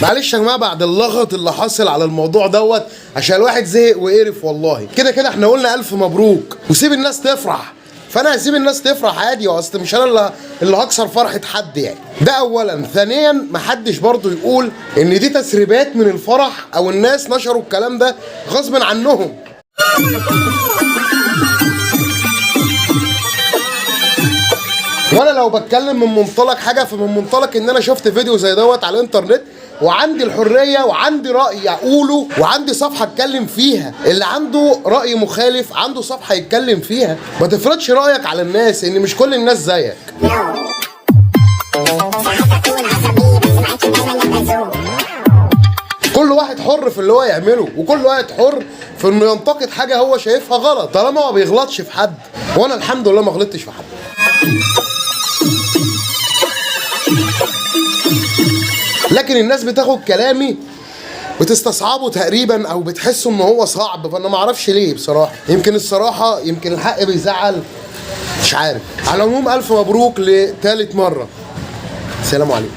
معلش يا جماعه بعد اللغط اللي حاصل على الموضوع دوت، عشان الواحد زهق وقرف والله. كده كده احنا قلنا الف مبروك وسيب الناس تفرح، فانا هسيب الناس تفرح عادي، واصل مش انا اللي هكسر فرحه حد يعني. ده اولا. ثانيا محدش برضو يقول ان دي تسريبات من الفرح او الناس نشروا الكلام ده غصب عنهم. وانا لو بتكلم من منطلق حاجه، فمن منطلق ان انا شفت فيديو زي دوت على الانترنت، وعندي الحريه وعندي راي اقوله وعندي صفحه اتكلم فيها. اللي عنده راي مخالف عنده صفحه يتكلم فيها. ما تفرضش رايك على الناس، ان مش كل الناس زيك. كل واحد حر في اللي هو يعمله، وكل واحد حر في انه ينتقد حاجه هو شايفها غلط، طالما ما بيغلطش في حد. وانا الحمد لله ما غلطتش في حد. لكن الناس بتاخد كلامي بتستصعبه تقريبا، او بتحسه ان هو صعب، فانا ما اعرفش ليه بصراحه. يمكن الصراحه يمكن الحق بيزعل، مش عارف. على العموم الف مبروك لثالث مره. السلام عليكم.